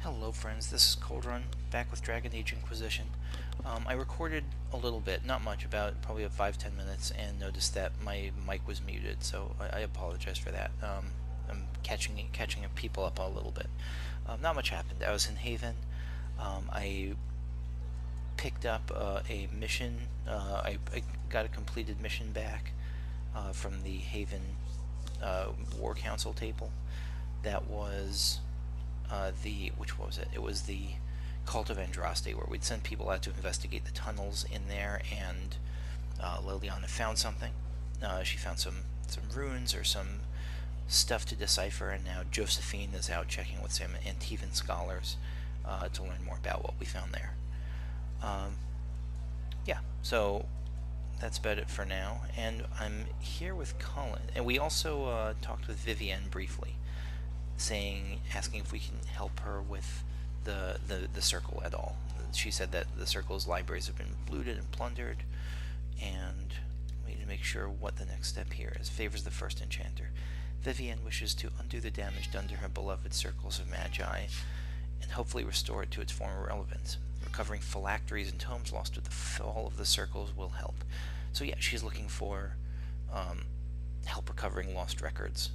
Hello friends, this is Cold Run, back with Dragon Age Inquisition. I recorded a little bit, not much, about probably 5-10 minutes, and noticed that my mic was muted, so I apologize for that. I'm catching people up a little bit. Not much happened. I was in Haven. I picked up a mission. I got a completed mission back from the Haven War Council table. That was which was it? It was the Cult of Andraste, where we'd send people out to investigate the tunnels in there, and Liliana found something. She found some runes or some stuff to decipher, and now Josephine is out checking with some Antivan scholars to learn more about what we found there. Yeah, so that's about it for now, and I'm here with Colin, and we also talked with Vivienne briefly, asking if we can help her with the circle at all. She said that the circle's libraries have been looted and plundered, and we need to make sure what the next step here is. Favors the first enchanter. Vivienne wishes to undo the damage done to her beloved circles of magi and hopefully restore it to its former relevance. Recovering phylacteries and tomes lost with the fall of the circles will help. So yeah, she's looking for help recovering lost records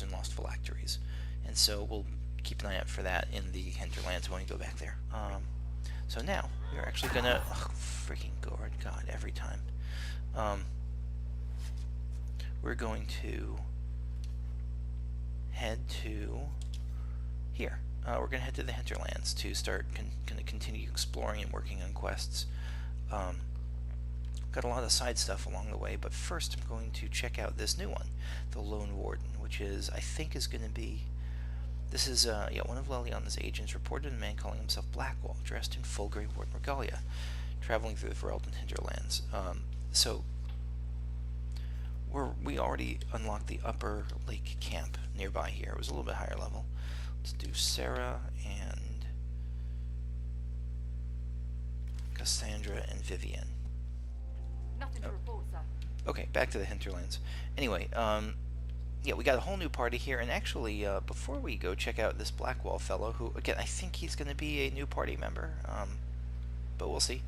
and lost phylacteries, and so we'll keep an eye out for that in the Hinterlands when we go back there. So now we're actually gonna freaking guard, God, every time. We're going to head to here. We're gonna head to the Hinterlands to start continue exploring and working on quests. Got a lot of side stuff along the way, but first I'm going to check out this new one, the Lone Warden, which I think is going to be... This is, one of Liliana's agents reported a man calling himself Blackwall, dressed in full Grey Warden regalia, traveling through the Ferelden Hinterlands. So, we already unlocked the upper lake camp nearby here. It was a little bit higher level. Let's do Sarah and Cassandra and Vivienne. Nothing to report, sir. Okay, back to the Hinterlands. Anyway, yeah, we got a whole new party here, and actually, before we go check out this Blackwall fellow, who, again, I think he's going to be a new party member, but we'll see.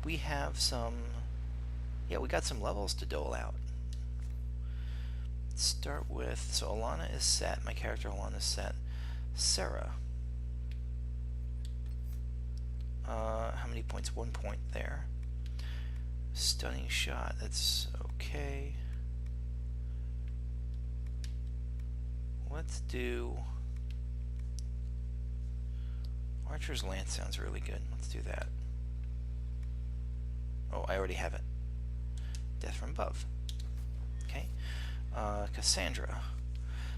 We have we got some levels to dole out. Let's start with, so Alana is set, my character Alana is set. Sarah. How many points? 1 point there. Stunning shot, that's okay. Let's do... Archer's Lance sounds really good. Let's do that. Oh, I already have it. Death from above. Okay. Cassandra.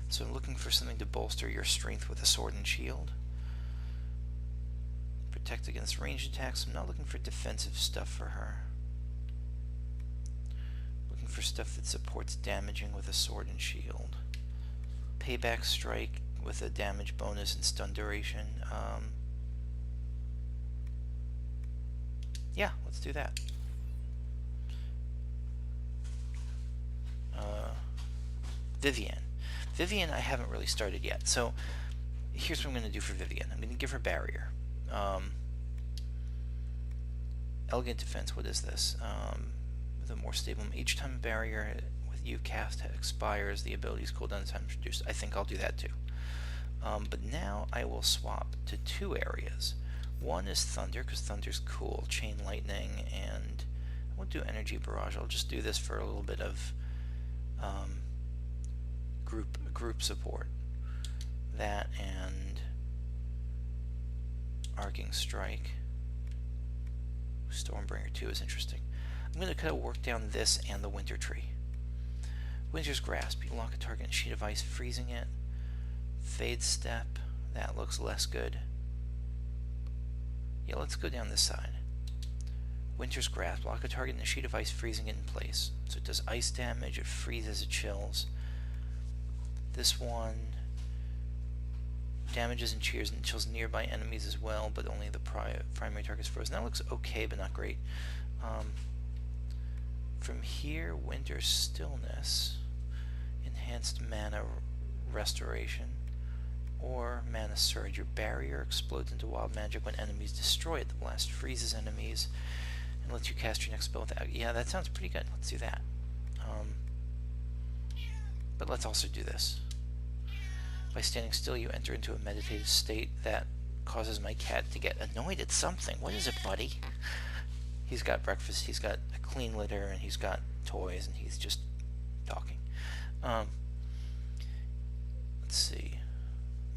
So I'm looking for something to bolster your strength with a sword and shield. Protect against ranged attacks. I'm not looking for defensive stuff for her. For stuff that supports damaging with a sword and shield. Payback strike with a damage bonus and stun duration. Yeah, let's do that. Vivienne. Vivienne I haven't really started yet, so here's what I'm going to do for Vivienne. I'm going to give her barrier. Elegant defense, what is this? The more stable. Each time a barrier with you cast expires, the ability's cooldown time is reduced. I think I'll do that too. But now I will swap to 2 areas. One is Thunder, because Thunder's cool. Chain Lightning, and I won't do Energy Barrage. I'll just do this for a little bit of group support. That and Arcing Strike. Stormbringer 2 is interesting. I'm going to kind of work down this and the Winter Tree. Winter's Grasp. You lock a target in a sheet of ice, freezing it. Fade Step. That looks less good. Yeah, let's go down this side. Winter's Grasp. Lock a target in a sheet of ice, freezing it in place. So it does ice damage, it freezes, it chills. This one damages and chills nearby enemies as well, but only the primary target's frozen. That looks okay, but not great. From here, Winter Stillness, Enhanced Mana Restoration, Or Mana Surge. Your barrier explodes into wild magic when enemies destroy it. The blast freezes enemies and lets you cast your next spell without... Yeah, that sounds pretty good. Let's do that. But let's also do this. By standing still, you enter into a meditative state that causes my cat to get annoyed at something. What is it, buddy? He's got breakfast, he's got a clean litter, and he's got toys, and he's just talking. Let's see.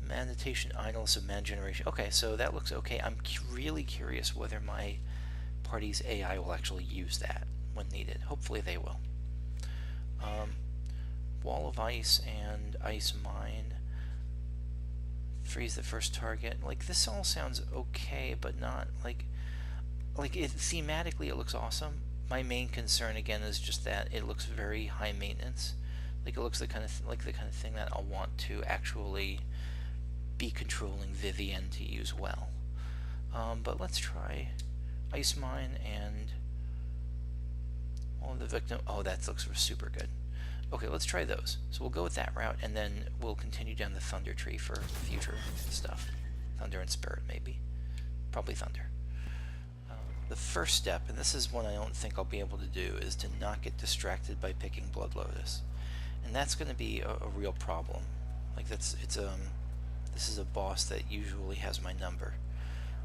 Meditation, idleness of man generation. Okay, so that looks okay. I'm really curious whether my party's AI will actually use that when needed. Hopefully they will. Wall of ice and ice mine. Freeze the first target. Like, this all sounds okay, but not like it thematically it looks awesome. My main concern again is just that it looks very high maintenance. Like, it looks the kind of thing that I'll want to actually be controlling Vivian to use well. But let's try ice mine and all the victim. Oh, that looks super good. Okay, let's try those. So we'll go with that route, and then we'll continue down the Thunder Tree for future stuff. Thunder and Spirit, maybe. Probably Thunder. The first step, and this is one I don't think I'll be able to do, is to not get distracted by picking Blood Lotus. And that's going to be a real problem. Like, this is a boss that usually has my number.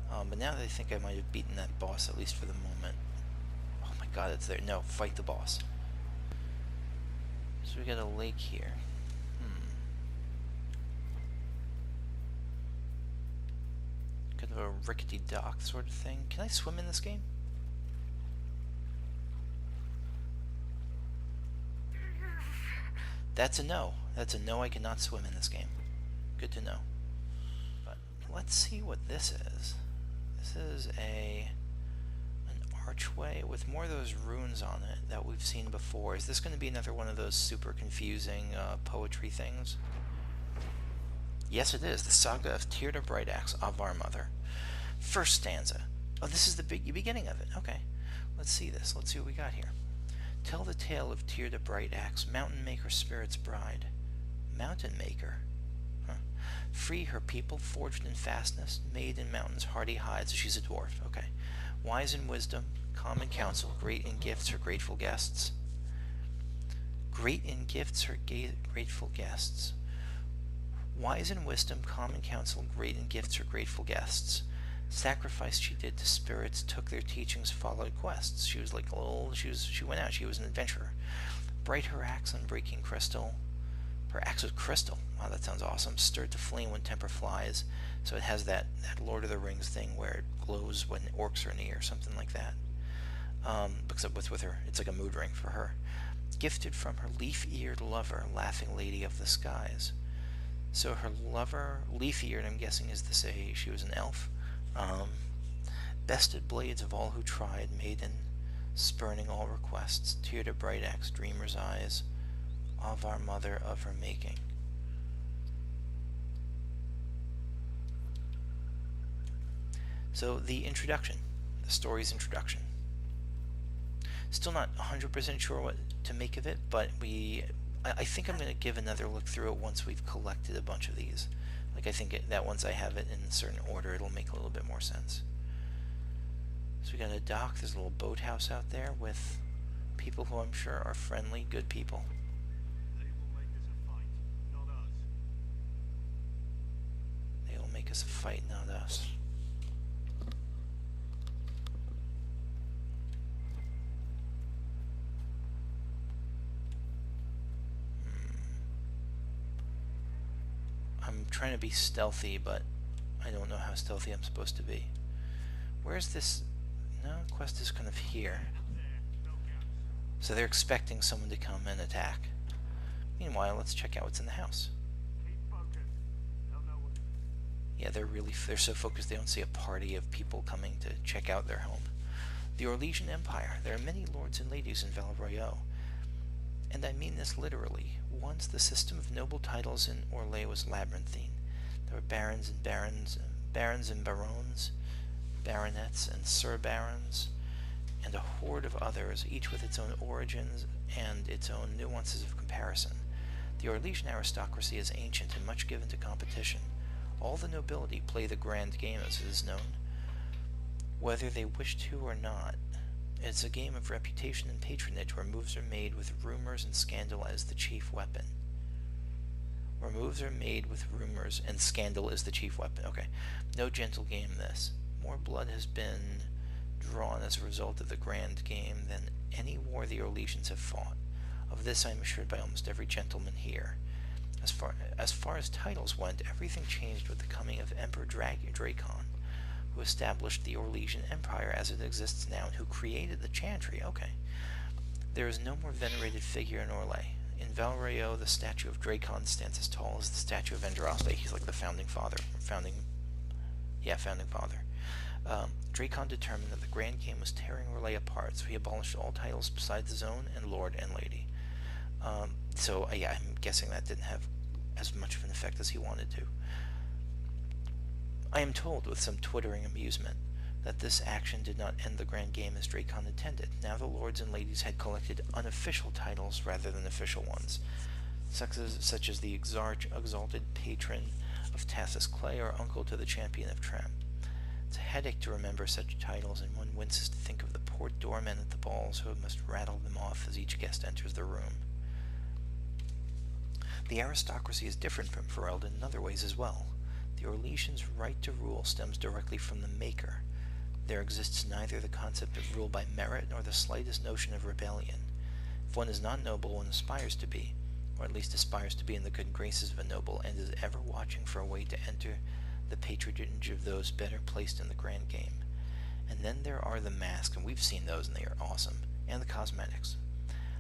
But now that I think I might have beaten that boss, at least for the moment. Oh my god, it's there. No, fight the boss. So we got a lake here. Kind of a rickety dock sort of thing. Can I swim in this game? That's a no. That's a no, I cannot swim in this game. Good to know. But let's see what this is. This is an archway with more of those runes on it that we've seen before. Is this going to be another one of those super confusing poetry things? Yes, it is. The Saga of Tyrda Brightaxe of Our Mother. First stanza. Oh, this is the beginning of it. Okay. Let's see this. Let's see what we got here. Tell the tale of Tyrda Brightaxe, Mountain Maker Spirit's bride. Mountain Maker? Huh. Free her people, forged in fastness, made in mountains hardy hides. She's a dwarf. Okay. Wise in wisdom, calm in counsel, great in gifts her grateful guests. Great in gifts her grateful guests. Wise in wisdom, calm in counsel, great in gifts her grateful guests. Sacrifice she did to spirits, took their teachings, followed quests. She was like a little, she went out, she was an adventurer. Bright her axe, unbreaking crystal. Her axe was crystal. Wow, that sounds awesome. Stirred to flame when temper flies. So it has that Lord of the Rings thing where it glows when orcs are near, something like that. Except with her, it's like a mood ring for her. Gifted from her leaf-eared lover, laughing lady of the skies. So her lover, leaf-eared, I'm guessing, is to say she was an elf. Bested blades of all who tried, maiden, spurning all requests, Tyrda Brightaxe, dreamer's eyes, of our mother of her making. So the introduction, the story's introduction. Still not 100% sure what to make of it, but I think I'm going to give another look through it once we've collected a bunch of these. Like, I think that once I have it in a certain order, it'll make a little bit more sense. So we got a dock, there's a little boathouse out there with people who I'm sure are friendly, good people. They will make us a fight, not us. I'm trying to be stealthy, but I don't know how stealthy I'm supposed to be. Where's this? No, quest is kind of here. So they're expecting someone to come and attack. Meanwhile, let's check out what's in the house. Yeah, they're so focused they don't see a party of people coming to check out their home. The Orlesian Empire. There are many lords and ladies in Valroyo. And I mean this literally. Once the system of noble titles in Orlais was labyrinthine. There were barons and barons and barons, baronets and sir-barons, and a horde of others, each with its own origins and its own nuances of comparison. The Orlesian aristocracy is ancient and much given to competition. All the nobility play the grand game, as it is known, whether they wish to or not. It's a game of reputation and patronage where moves are made with rumors and scandal as the chief weapon. Where moves are made with rumors and scandal is the chief weapon. Okay. No gentle game, this. More blood has been drawn as a result of the grand game than any war the Orlesians have fought. Of this I am assured by almost every gentleman here. As far as titles went, everything changed with the coming of Emperor Dracon, who established the Orlesian Empire as it exists now, and who created the Chantry. Okay. There is no more venerated figure in Orlais. In Valrayo, the statue of Dracon stands as tall as the statue of Andraste. He's like the founding father. Founding father. Dracon determined that the grand game was tearing Orlais apart, so he abolished all titles besides his own and Lord and Lady. Yeah, I'm guessing that didn't have as much of an effect as he wanted to. I am told, with some twittering amusement, that this action did not end the grand game as Dracon intended. Now the lords and ladies had collected unofficial titles rather than official ones, such as the exalted patron of Tassus Clay or uncle to the champion of Trem. It's a headache to remember such titles, and one winces to think of the poor doormen at the balls who must rattle them off as each guest enters the room. The aristocracy is different from Ferelden in other ways as well. The Orlesians' right to rule stems directly from the Maker. There exists neither the concept of rule by merit nor the slightest notion of rebellion. If one is not noble, one aspires to be, or at least aspires to be in the good graces of a noble, and is ever watching for a way to enter the patronage of those better placed in the grand game. And then there are the masks, and we've seen those, and they are awesome, and the cosmetics.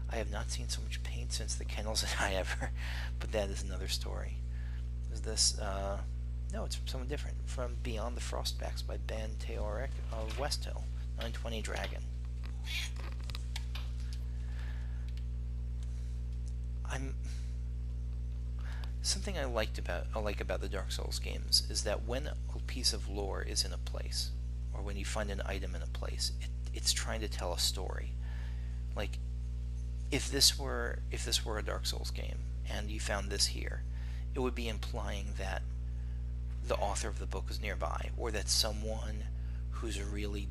I have not seen so much paint since the kennels that I ever, but that is another story. Is this, no, it's from someone different. From Beyond the Frostbacks by Ben Teoric of Westhill, 920 Dragon. Something I like about the Dark Souls games is that when a piece of lore is in a place, or when you find an item in a place, it's trying to tell a story. Like, if this were a Dark Souls game and you found this here, it would be implying that the author of the book is nearby, or that someone who's really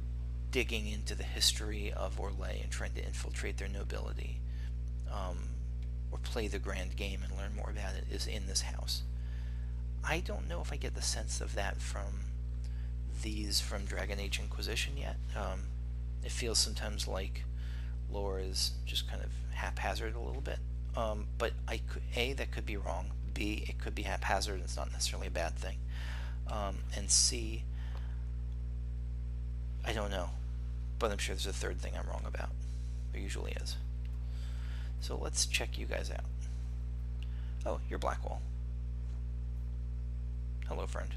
digging into the history of Orlais and trying to infiltrate their nobility, or play the grand game and learn more about it, is in this house. I don't know if I get the sense of that from Dragon Age Inquisition yet. It feels sometimes like lore is just kind of haphazard a little bit. But that could be wrong. B, it could be haphazard and it's not necessarily a bad thing. And C, I don't know. But I'm sure there's a third thing I'm wrong about. There usually is. So let's check you guys out. Oh, you're Blackwall. Hello, friend.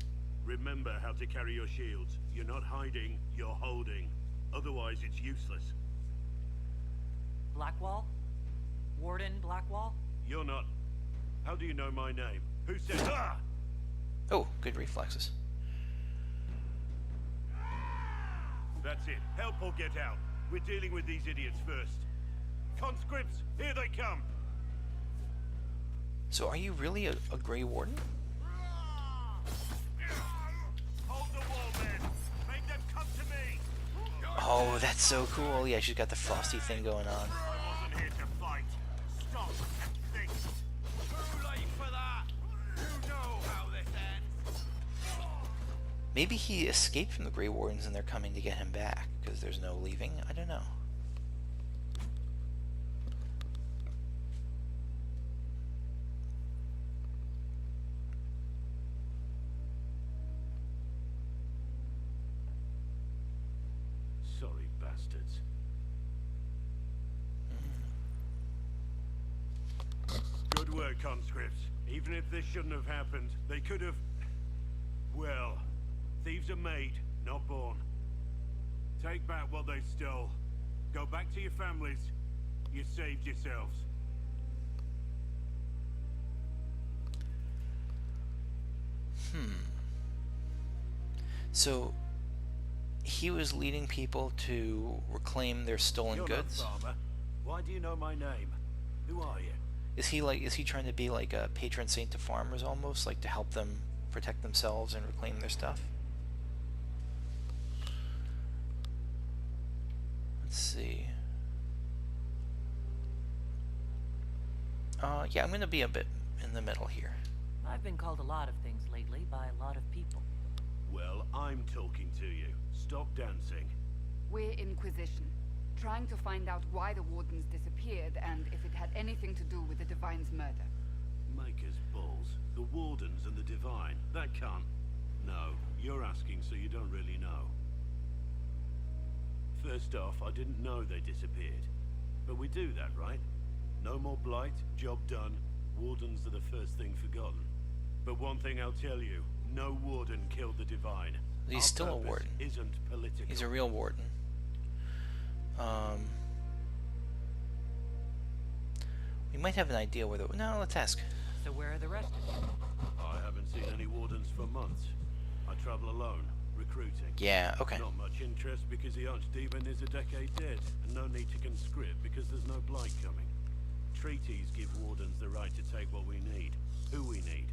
Remember how to carry your shields. You're not hiding, you're holding. Otherwise, it's useless. Blackwall? Warden Blackwall? You're not. How do you know my name? Who said ah? Oh, good reflexes. That's it. Help or get out. We're dealing with these idiots first. Conscripts, here they come. So are you really a Grey Warden? Hold the wall, men. Make them come to me. Oh, that's so cool. Yeah, she's got the frosty thing going on. I wasn't here to fight. Stop and think. Too late for that. You know how this ends. Maybe he escaped from the Grey Wardens and they're coming to get him back, because there's no leaving. I don't know. Sorry, bastards. Good work, conscripts. Even if this shouldn't have happened, they could have... Well, thieves are made, not born. Take back what they stole. Go back to your families. You saved yourselves. So, he was leading people to reclaim their stolen You're goods? not farmer. Why do you know my name? Who are you? Is he trying to be like a patron saint to farmers almost? Like to help them protect themselves and reclaim their stuff. Let's see. Yeah, I'm going to be a bit in the middle here. I've been called a lot of things lately by a lot of people. Well, I'm talking to you. Stop dancing. We're Inquisition, trying to find out why the Wardens disappeared and if it had anything to do with the Divine's murder. Maker's balls. The Wardens and the Divine. That can't... No, you're asking so you don't really know. First off, I didn't know they disappeared. But we do that, right? No more blight, job done. Wardens are the first thing forgotten. But one thing I'll tell you, no Warden killed the Divine. He's Our still a purpose Warden. Isn't political. He's a real Warden. We might have an idea whether... No, let's ask. So where are the rest of you? I haven't seen any Wardens for months. I travel alone, recruiting. Yeah, okay. Not much interest because the Archdemon is a decade dead, and no need to conscript because there's no blight coming. Treaties give Wardens the right to take what we need, who we need.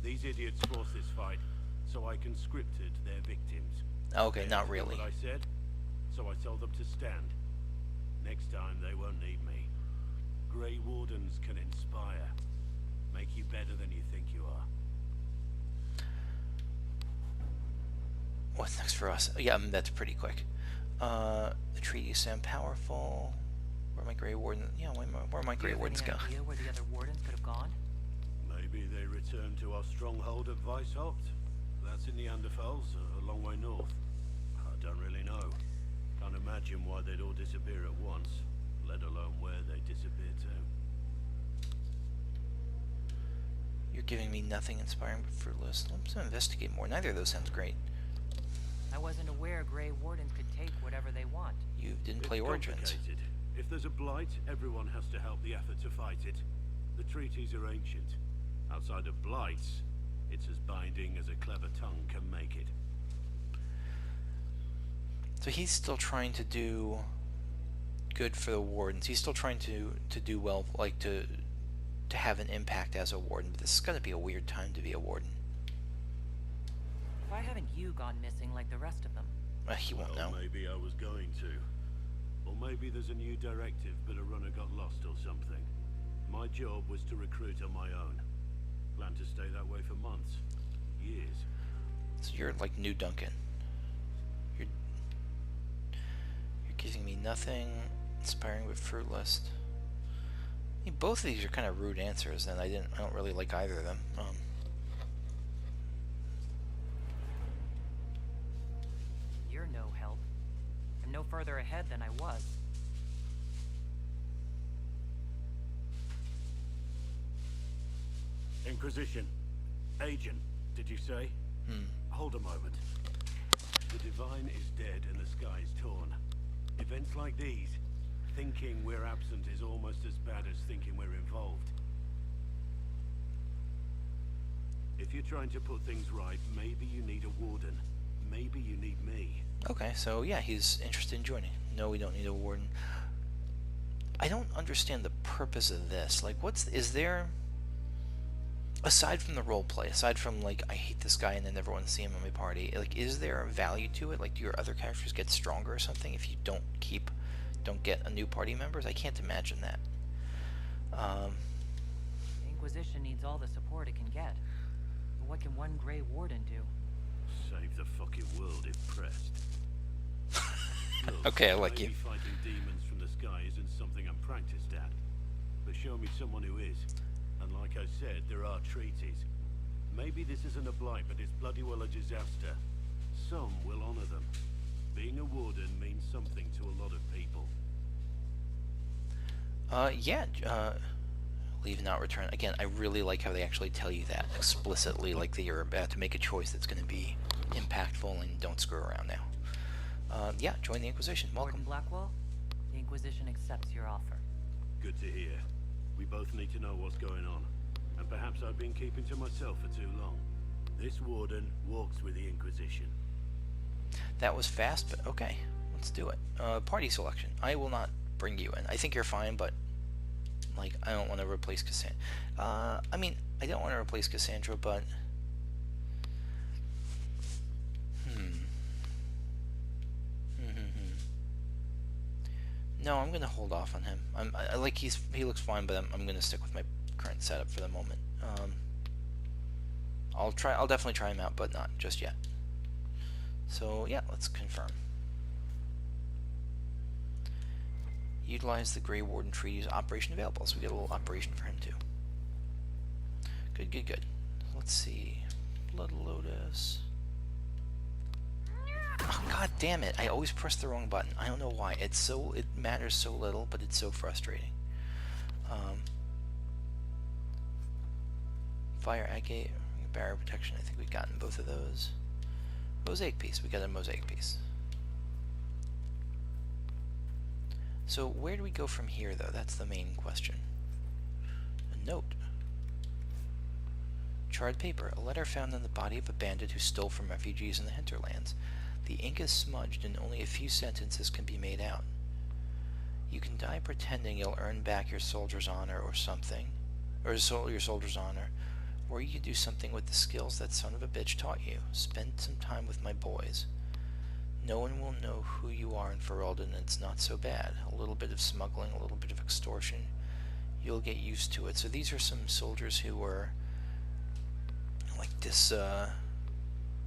These idiots forced this fight, so I conscripted their victims. Okay, They not did really. what I said, so I told them to stand. Next time they won't need me. Grey Wardens can inspire, make you better than you think you are. What's next for us? Yeah, that's pretty quick. The treaties sound powerful. Where my Grey Warden? Yeah, where my Grey Wardens Do you go? have any idea where the other wardens could have gone? Maybe they returned to our stronghold at Weishaupt. That's in the Anderfels, a long way north. I don't really know. Can't imagine why they'd all disappear at once, let alone where they disappear to. You're giving me nothing inspiring but fruitless. Let's investigate more. Neither of those sounds great. I wasn't aware Grey Wardens could take whatever they want. You didn't play It's Origins. complicated. If there's a blight, everyone has to help the effort to fight it. The treaties are ancient. Outside of blights, it's as binding as a clever tongue can make it. So he's still trying to do good for the Wardens. He's still trying to do well, like to have an impact as a Warden. But this is going to be a weird time to be a Warden. Why haven't you gone missing like the rest of them? He won't Well, know. maybe I was going to. Or maybe there's a new directive, but a runner got lost or something. My job was to recruit on my own. Plan to stay that way for months. Years. So you're like New Duncan. You're giving me nothing inspiring but fruitless. I mean, both of these are kind of rude answers, and I don't really like either of them. You're no help. I'm no further ahead than I was. Inquisition. Agent, did you say? Hold a moment. The Divine is dead and the sky is torn. Events like these, thinking we're absent is almost as bad as thinking we're involved. If you're trying to put things right, maybe you need a Warden. Maybe you need me. Okay, so yeah, he's interested in joining. No, we don't need a Warden. I don't understand the purpose of this. Like, is there... Aside from the roleplay, aside from, like, I hate this guy and then never want to see him in my party, like, is there a value to it? Like, do your other characters get stronger or something if you don't get a new party members? I can't imagine that. The Inquisition needs all the support it can get. But what can one Grey Warden do? Save the fucking world if pressed. Look, Okay, I like you. maybe fighting demons from the sky isn't something I'm practiced at. But show me someone who is. And like I said, there are treaties. Maybe this isn't a blight, but it's bloody well a disaster. Some will honor them. Being a warden means something to a lot of people. Leave, not return. Again, I really like how they actually tell you that explicitly, like that you're about to make a choice that's going to be impactful and don't screw around now. Yeah, join the Inquisition. Warden Welcome. Blackwall, the Inquisition accepts your offer. Good to hear. We both need to know what's going on. And perhaps I've been keeping to myself for too long. This warden walks with the Inquisition. That was fast, but okay. Let's do it. Party selection. I will not bring you in. I think you're fine, but like I don't want to replace Cassandra. I mean, I don't want to replace Cassandra, but No, I'm gonna hold off on him. I like he looks fine, but I'm gonna stick with my current setup for the moment. I'll definitely try him out, but not just yet. So yeah, let's confirm. Utilize the Grey Warden Treaty's operation available, so we get a little operation for him too. Good, good, good. Let's see. Blood Lotus. Oh, God damn it! I always press the wrong button. I don't know why. It matters so little, but it's so frustrating. Fire agate, barrier protection. I think we've gotten both of those. Mosaic piece. We got a mosaic piece. So where do we go from here, though? That's the main question. A note. Charred paper. A letter found in the body of a bandit who stole from refugees in the Hinterlands. The ink is smudged and only a few sentences can be made out. You can die pretending you'll earn back your soldier's honor or something. Or your soldier's honor. Or you can do something with the skills that son of a bitch taught you. Spend some time with my boys. No one will know who you are in Ferelden, and it's not so bad. A little bit of smuggling, a little bit of extortion. You'll get used to it. So these are some soldiers who were like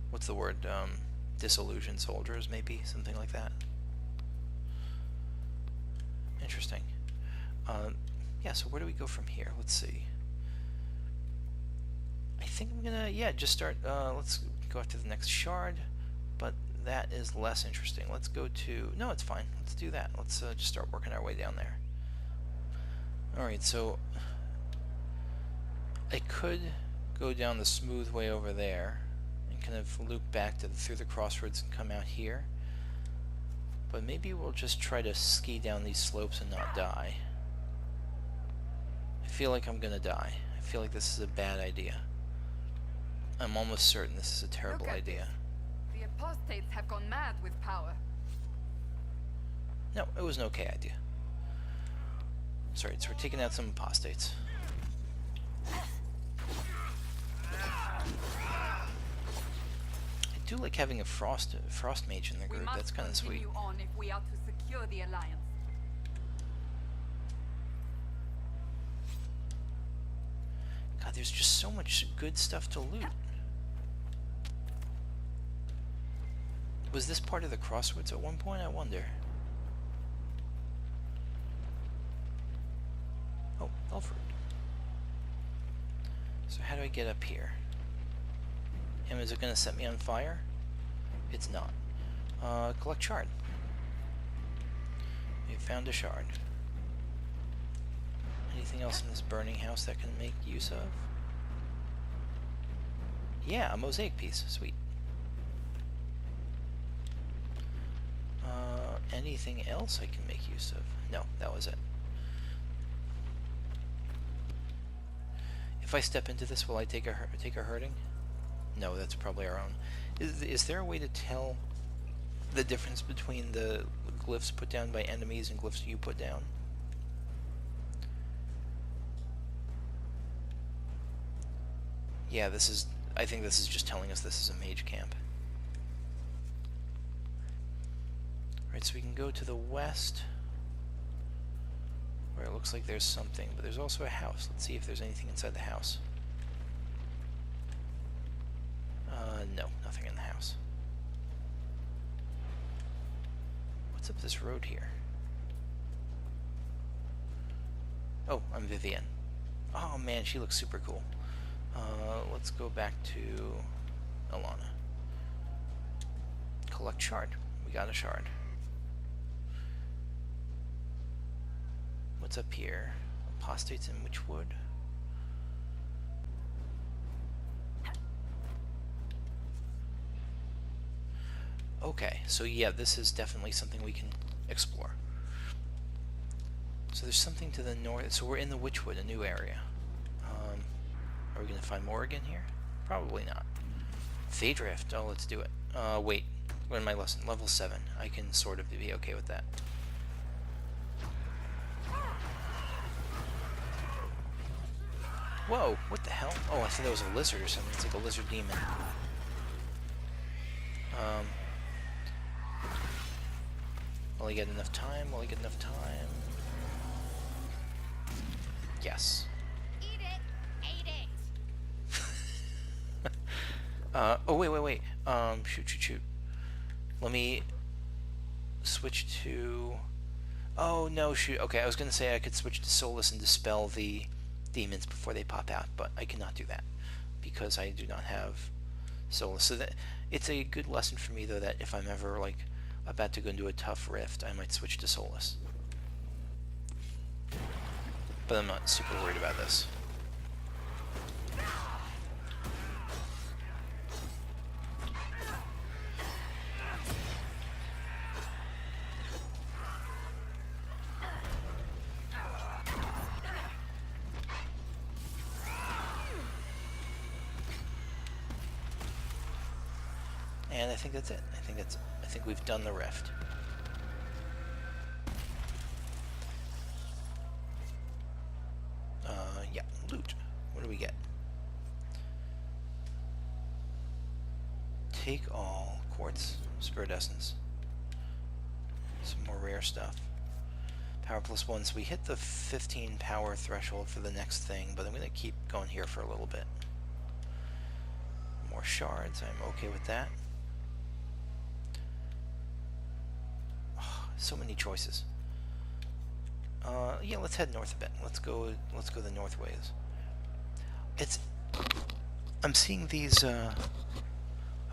what's the word? Disillusioned soldiers, maybe? Something like that. Interesting. Yeah, so where do we go from here? Let's see. I think I'm gonna, yeah, just start, let's go after the next shard, but that is less interesting. Let's go to, no, it's fine. Let's do that. Let's just start working our way down there. Alright, so I could go down the smooth way over there and kind of loop back to through the crossroads and come out here. But maybe we'll just try to ski down these slopes and not die. I feel like I'm gonna die. I feel like this is a bad idea. I'm almost certain this is a terrible idea. The apostates have gone mad with power. No, it was an okay idea. Sorry, so we're taking out some apostates. I do like having a frost mage in the group. That's kind of sweet. We must continue on if we are to secure the alliance. God, there's just so much good stuff to loot. Was this part of the crossroads at one point? I wonder. Oh, Alfred. So how do I get up here? And is it going to set me on fire? It's not. Collect shard. We found a shard. Anything else in this burning house that can make use of? Yeah, a mosaic piece. Sweet. Anything else I can make use of? No, that was it. If I step into this, will I take a hurting? No, that's probably our own. Is there a way to tell the difference between the glyphs put down by enemies and glyphs you put down? Yeah, I think this is just telling us this is a mage camp. Right, so we can go to the west, where it looks like there's something, but there's also a house. Let's see if there's anything inside the house. No, nothing in the house. What's up this road here? Oh, I'm Vivienne. Oh man, she looks super cool. Let's go back to Alana. Collect shard. We got a shard. What's up here? Apostates in Witchwood. Okay, so yeah, this is definitely something we can explore. So there's something to the north. So we're in the Witchwood, a new area. Are we going to find more again here? Probably not. Phaedrift. Oh, let's do it. Wait. Learn my lesson. Level 7. I can sort of be okay with that. Whoa, what the hell? Oh, I thought that was a lizard or something. It's like a lizard demon. Well, Will I get enough time? Will I get enough time? Yes. Eat it! Ate it! Oh, wait. Shoot. Let me switch to... Oh, no, shoot. Okay, I was going to say I could switch to Solus and dispel the demons before they pop out, but I cannot do that because I do not have Solus. So that it's a good lesson for me, though, that if I'm ever, like, about to go into a tough rift, I might switch to Solus. But I'm not super worried about this. And I think that's it. I think we've done the rift. Yeah, loot. What do we get? Take all quartz, spirit essence. Some more rare stuff. Power +1. So we hit the 15 power threshold for the next thing, but I'm going to keep going here for a little bit. More shards. I'm okay with that. So many choices. Yeah, let's head north a bit. Let's go the north ways. I'm seeing these, I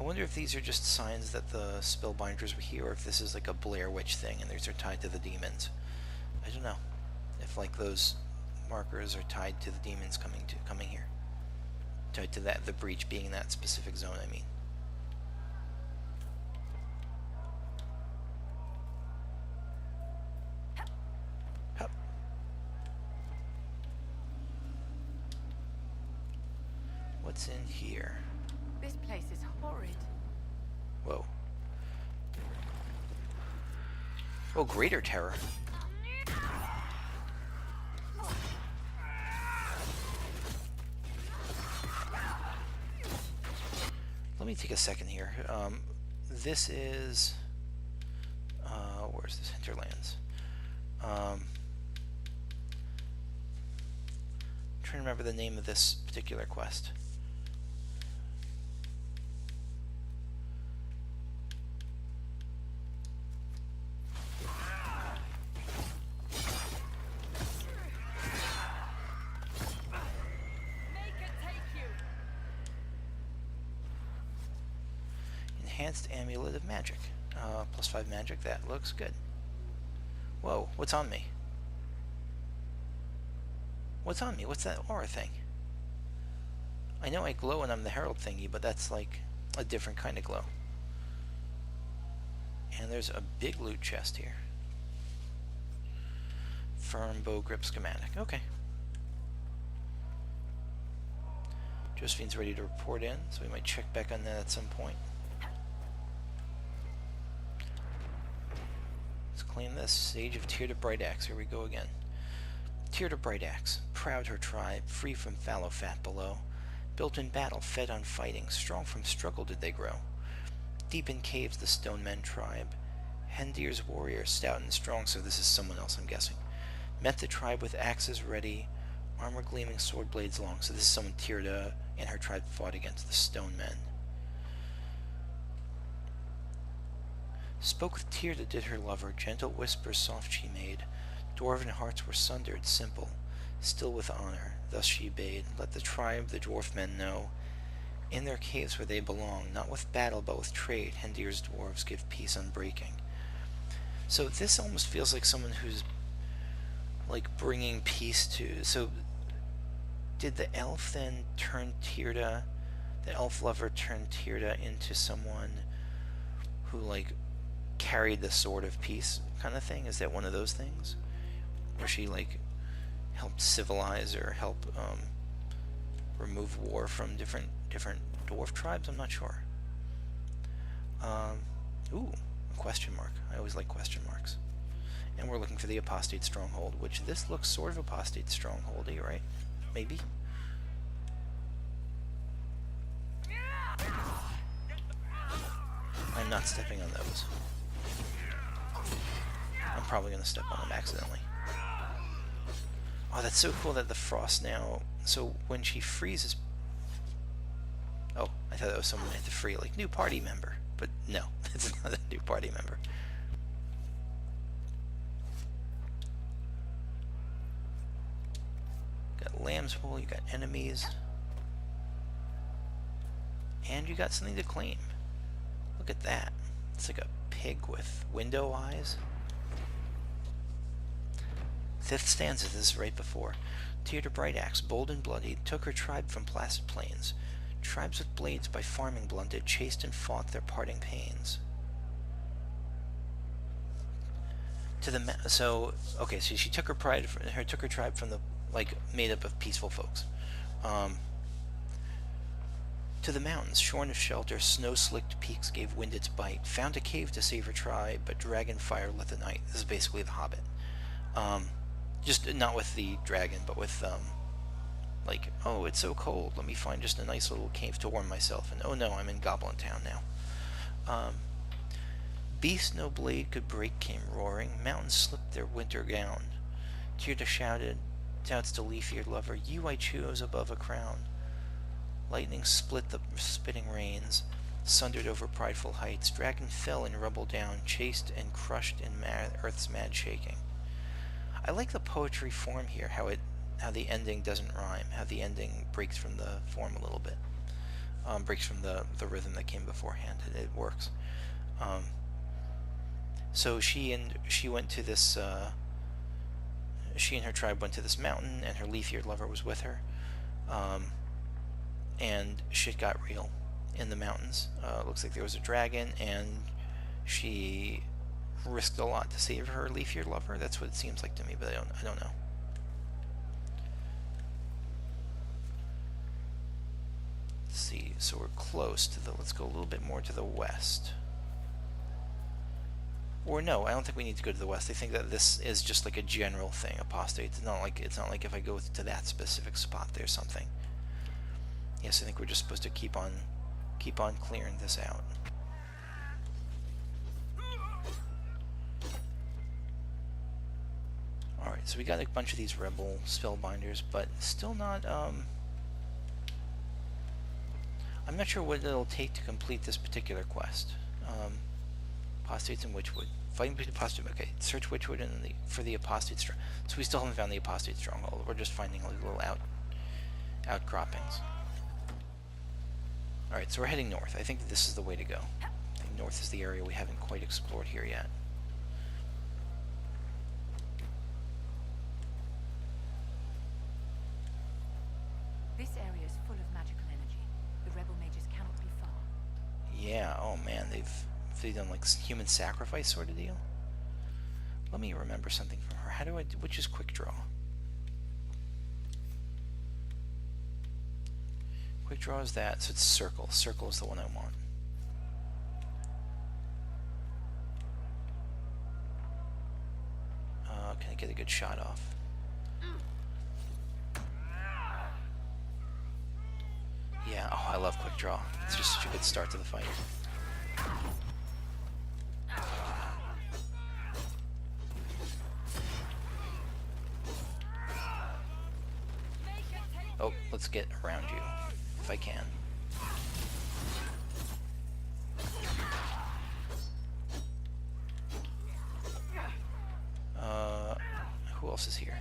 wonder if these are just signs that the spellbinders were here, or if this is like a Blair Witch thing and these are tied to the demons. I don't know. If like those markers are tied to the demons coming here. Tied to the breach being in that specific zone, I mean. What's in here? This place is horrid. Whoa. Oh, greater terror. Let me take a second here. This is... where's this? Hinterlands. I'm trying to remember the name of this particular quest. Enhanced Amulet of Magic. +5 magic, that looks good. Whoa, what's on me? What's on me? What's that aura thing? I know I glow when I'm the Herald thingy, but that's like a different kind of glow. And there's a big loot chest here. Firm bow grip schematic. Okay. Josephine's ready to report in, so we might check back on that at some point. Let's claim this. Sage of Tear to Bright Axe. Here we go again. Tear to Bright Axe. Proud her tribe, free from fallow fat below. Built in battle, fed on fighting, strong from struggle did they grow. Deep in caves the stone men tribe. Hendir's warrior, stout and strong, so this is someone else I'm guessing. Met the tribe with axes ready, armor gleaming, sword blades long. So this is someone Tirda and her tribe fought against the stone men. Spoke with Tirda did her lover, gentle whispers soft she made. Dwarven hearts were sundered, simple, still with honor. Thus she bade, let the tribe, the dwarf men know, in their caves where they belong, not with battle but with trade, Hendir's dwarves give peace unbreaking. So this almost feels like someone who's like bringing peace to. So did the elf then turn Tirda, the elf lover turn Tirda into someone who like carried the sword of peace kind of thing? Is that one of those things? Where she like helped civilize or help remove war from different dwarf tribes? I'm not sure. Ooh, a question mark. I always like question marks. And we're looking for the apostate stronghold, which this looks sort of apostate strongholdy, right? Maybe. I'm not stepping on those. probably going to step on them accidentally. Oh, that's so cool that the frost now... So when she freezes... Oh, I thought that was someone I had to free, like, new party member. But no, it's not a new party member. Got lamb's wool, you got enemies. And you got something to claim. Look at that. It's like a pig with window eyes. 5th stanza, this is right before. Tear Brightaxe, bold and bloodied, took her tribe from placid plains. Tribes with blades by farming blunted, chased and fought their parting pains. To the so okay, so she took her took her tribe from the made up of peaceful folks. To the mountains, shorn of shelter, snow-slicked peaks gave wind its bite. Found a cave to save her tribe, but dragon fire lit the night. This is basically The Hobbit. Just not with the dragon, but with like, oh, it's so cold. Let me find just a nice little cave to warm myself. And oh no, I'm in Goblin Town now. Beast no blade could break came roaring. Mountains slipped their winter gown. Tear shouted, doubts to leaf-eared lover, you I choose above a crown. Lightning split the spitting rains, sundered over prideful heights. Dragon fell in rubble down, chased and crushed in earth's mad shaking. I like the poetry form here, how the ending doesn't rhyme, how the ending breaks from the form a little bit, breaks from the rhythm that came beforehand. It works. So she went to this. She and her tribe went to this mountain, and her leaf-eared lover was with her. And shit got real in the mountains. Looks like there was a dragon, and she risked a lot to save her leaf-eared lover. That's what it seems like to me, but I don't know. Let's see. So we're close to the. Let's go a little bit more to the west. Or no, I don't think we need to go to the west. I think that this is just like a general thing. Apostate. It's not like if I go to that specific spot, there's something. Yes, I think we're just supposed to keep on clearing this out. Alright, so we got a bunch of these rebel spellbinders, but still not, I'm not sure what it'll take to complete this particular quest. Apostates in Witchwood. Fighting between apostate. Okay, search Witchwood for the apostate stronghold. So we still haven't found the apostate stronghold. We're just finding like little outcroppings. Alright, so we're heading north. I think that this is the way to go. I think north is the area we haven't quite explored here yet. This area is full of magical energy. The rebel mages cannot be far. Yeah, oh man, they've done like human sacrifice sort of deal. Let me remember something from her. How do I do, which is quick draw? Quick draw is that, so it's circle. Circle is the one I want. Can I get a good shot off? Yeah, oh, I love quick draw. It's just such a good start to the fight. Oh, let's get around you, if I can. Who else is here?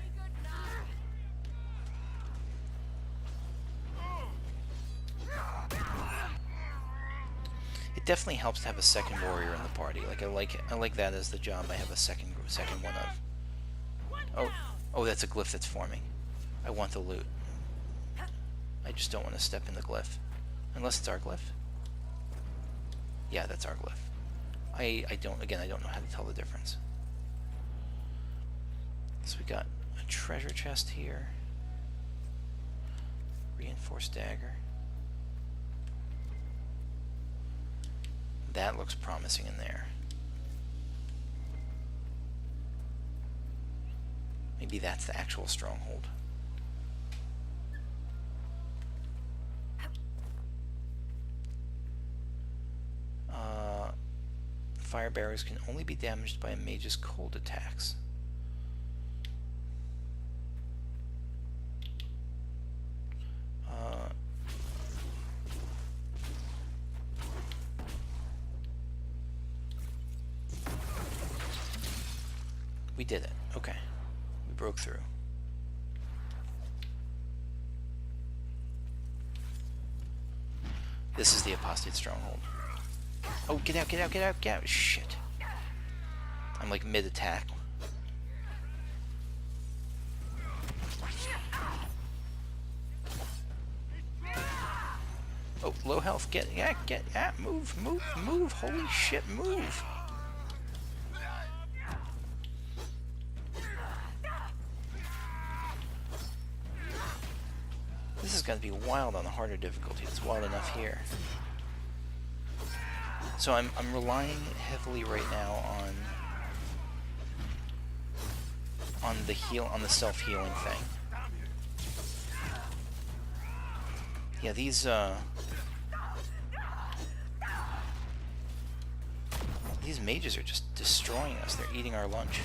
It definitely helps to have a second warrior in the party. Like I like that as the job. I have a second one of. Oh, that's a glyph that's forming. I want the loot. I just don't want to step in the glyph, unless it's our glyph. Yeah, that's our glyph. I don't know how to tell the difference. So we got a treasure chest here. Reinforced dagger. That looks promising in there. Maybe that's the actual stronghold. Fire barriers can only be damaged by a mage's cold attacks. We did it. Okay. We broke through. This is the apostate stronghold. Oh, get out, get out, get out, get out. Shit. I'm like mid-attack. Oh, low health. Get, move, move, move. Holy shit, move. This is going to be wild on the harder difficulty. It's wild enough here. So I'm relying heavily right now on the self-healing thing. Yeah, these mages are just destroying us. They're eating our lunch.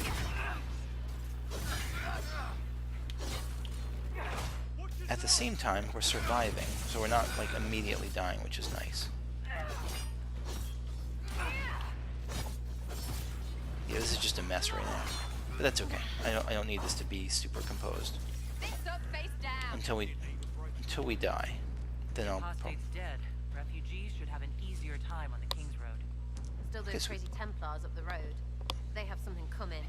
At the same time, we're surviving, so we're not like immediately dying, which is nice. Yeah, this is just a mess right now, but that's okay. I don't need this to be super composed until we die. Then I'll. Apostate's dead. Refugees should have an easier time on the King's Road. Still those crazy Templars up the road. They have something coming.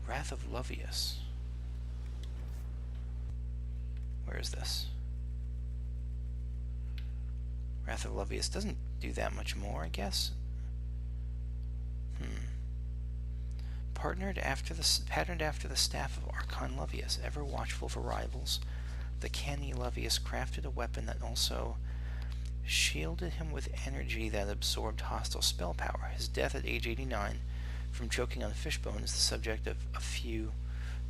Wrath of Lovius. Where is this? Wrath of Lovius doesn't do that much more, I guess. Patterned after the staff of Archon Lovius, ever watchful for rivals, the canny Lovius crafted a weapon that also shielded him with energy that absorbed hostile spell power. His death at age 89 from choking on fishbone is the subject of a few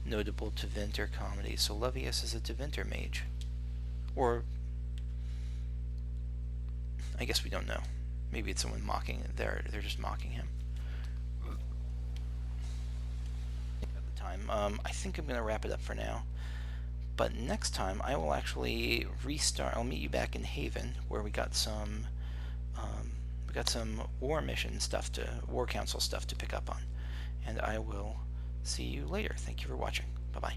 notable Tevinter comedies. So Lovius is a Tevinter mage. Or I guess we don't know. Maybe it's someone mocking. They're just mocking him. At the time, I think I'm going to wrap it up for now. But next time, I will actually restart. I'll meet you back in Haven, where we got some war mission stuff war council stuff to pick up on, and I will see you later. Thank you for watching. Bye bye.